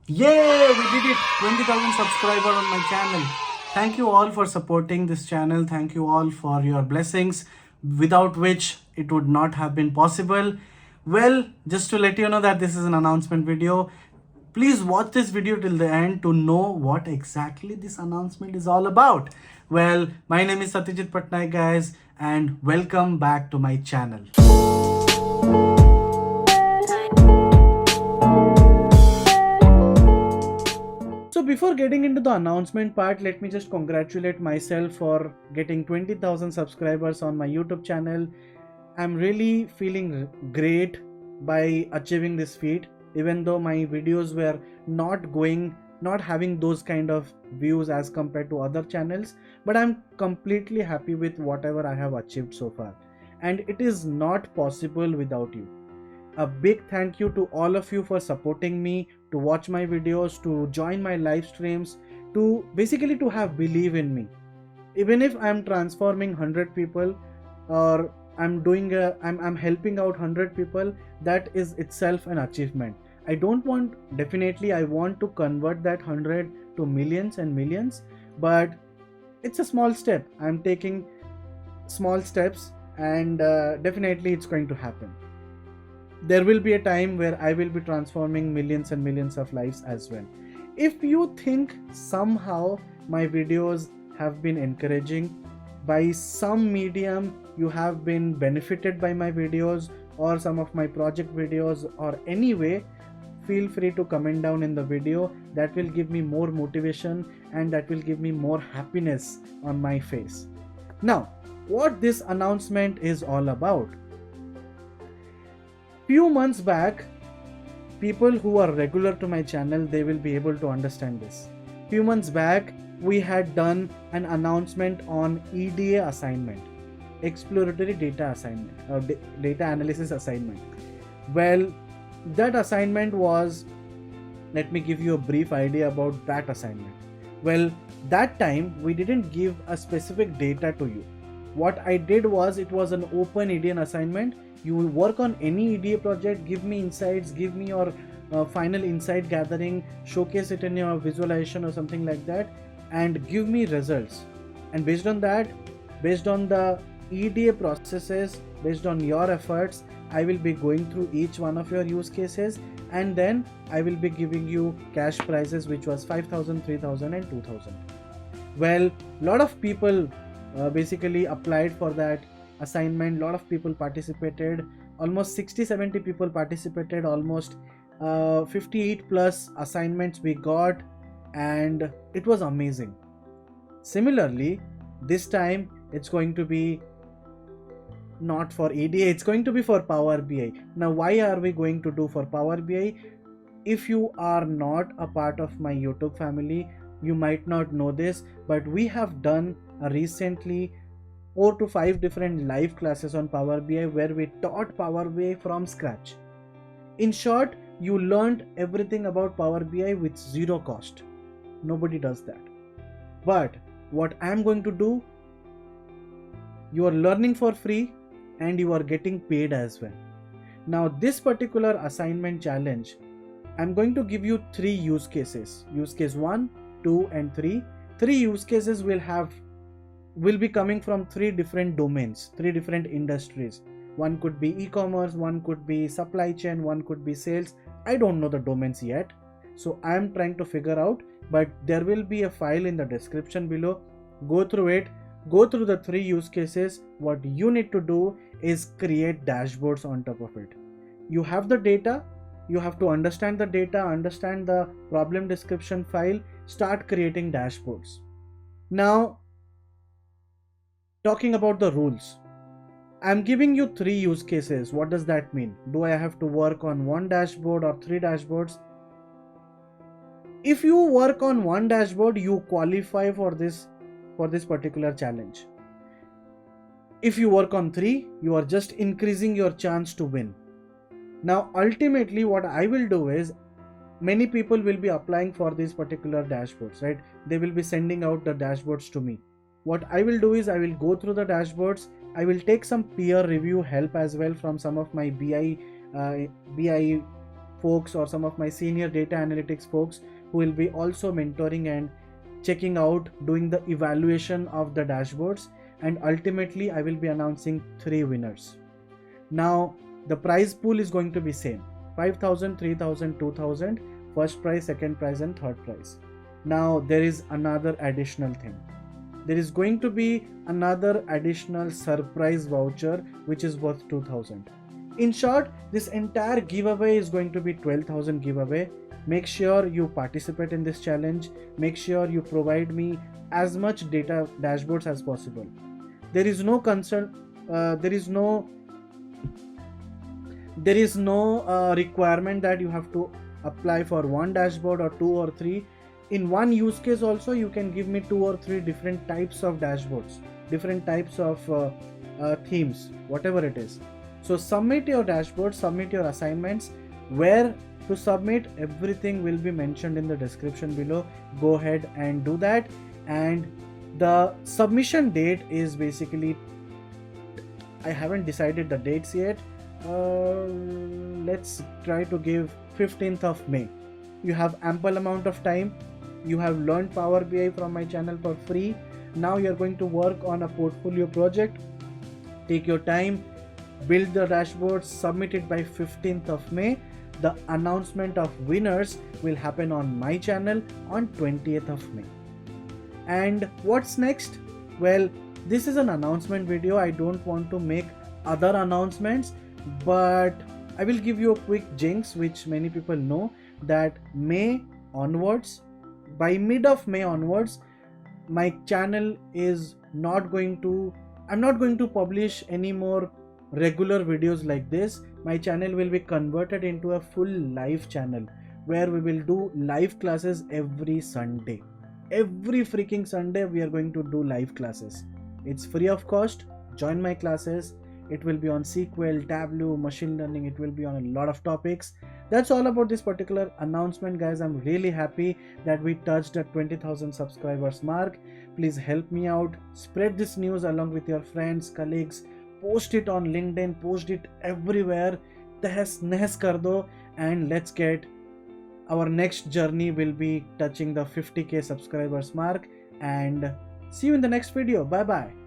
Yay! We did it! 20,000 subscriber on my channel. Thank you all for supporting this channel. Thank you all for your blessings, without which it would not have been possible. Well, just to let you know that this is an announcement video. Please watch this video till the end to know what exactly this announcement is all about. Well, my name is Satyajit Pattnaik, guys, and welcome back to my channel. So before getting into the announcement part, let me just congratulate myself for getting 20,000 subscribers on my YouTube channel. I'm really feeling great by achieving this feat, even though my videos were not having those kind of views as compared to other channels, but I'm completely happy with whatever I have achieved so far. And it is not possible without you. A big thank you to all of you for supporting me, to watch my videos, to join my live streams, to basically to have believe in me. Even if I'm transforming 100 people, or I'm helping out 100 people, that is itself an achievement. I want to convert that 100 to millions and millions, but it's a small step. I'm taking small steps, and definitely it's going to happen. There will be a time where I will be transforming millions and millions of lives as well. If you think somehow my videos have been encouraging, by some medium you have been benefited by my videos or some of my project videos or any way, feel free to comment down in the video. That will give me more motivation and that will give me more happiness on my face. Now, what this announcement is all about. Few months back, people who are regular to my channel, they will be able to understand this. Few months back, we had done an announcement on EDA assignment, exploratory data assignment or data analysis assignment. Well, that assignment was, let me give you a brief idea about that assignment. Well, that time we didn't give a specific data to you. What I did was, it was an open EDA assignment. You will work on any EDA project, give me insights, give me your final insight gathering, showcase it in your visualization or something like that, and give me results. And based on that, based on the EDA processes, based on your efforts, I will be going through each one of your use cases, and then I will be giving you cash prizes, which was 5,000, 3,000 and 2,000. Well, lot of people basically applied for that assignment. Lot of people participated, almost 60-70 people participated, almost 58 plus assignments we got, and it was amazing. Similarly, this time it's going to be not for EDA, it's going to be for Power BI. Now, why are we going to do for Power BI? If you are not a part of my YouTube family, you might not know this, but we have done recently 4 to 5 different live classes on Power BI where we taught Power BI from scratch. In short, you learned everything about Power BI with zero cost. Nobody does that. But what I am going to do, you are learning for free and you are getting paid as well. Now, this particular assignment challenge, I'm going to give you 3 use cases. Use case 1, 2 and 3. 3 use cases will be coming from 3 different domains, 3 different industries. One could be e-commerce, one could be supply chain, one could be sales. I don't know the domains yet, so I am trying to figure out, but there will be a file in the description below. Go through it, go through the 3 use cases. What you need to do is create dashboards on top of it. You have the data, you have to understand the data, understand the problem description file, start creating dashboards. Now, talking about the rules, I'm giving you 3 use cases. What does that mean? Do I have to work on 1 dashboard or 3 dashboards? If you work on 1 dashboard, you qualify for this particular challenge. If you work on 3, you are just increasing your chance to win. Now, ultimately, what I will do is, many people will be applying for these particular dashboards, right? They will be sending out the dashboards to me. What I will do is, I will go through the dashboards. I will take some peer review help as well from some of my BI folks or some of my senior data analytics folks who will be also mentoring and checking out, doing the evaluation of the dashboards, and ultimately I will be announcing 3 winners. Now the prize pool is going to be same: 5,000, 3,000, 2,000, first prize, second prize and third prize. Now there is another additional thing. There is going to be another additional surprise voucher which is worth 2,000. In short, this entire giveaway is going to be 12,000 giveaway. Make sure you participate in this challenge. Make sure you provide me as much data dashboards as possible. There is no concern. There is no requirement that you have to apply for one dashboard or 2 or 3. In one use case also you can give me 2 or 3 different types of dashboards, different types of themes, whatever it is. So submit your dashboard, submit your assignments. Where to submit, everything will be mentioned in the description below. Go ahead and do that. And the submission date is basically, I haven't decided the dates yet. Let's try to give 15th of May. You have ample amount of time. You have learned Power BI from my channel for free. Now you're going to work on a portfolio project. Take your time, build the dashboard, submit it by 15th of May. The announcement of winners will happen on my channel on 20th of May. And what's next? Well, this is an announcement video. I don't want to make other announcements, but I will give you a quick jinx which many people know, that May onwards, by mid of May onwards, my channel is not going to, I'm not going to publish any more regular videos like this. My channel will be converted into a full live channel where we will do live classes every Sunday. Every freaking Sunday we are going to do live classes. It's free of cost. Join my classes. It will be on SQL, Tableau, machine learning. It will be on a lot of topics. That's all about this particular announcement, guys. I'm really happy that we touched the 20,000 subscribers mark. Please help me out. Spread this news along with your friends, colleagues. Post it on LinkedIn. Post it everywhere. Tehs nehs kar do, and let's get, our next journey will be touching the 50k subscribers mark. And see you in the next video. Bye bye.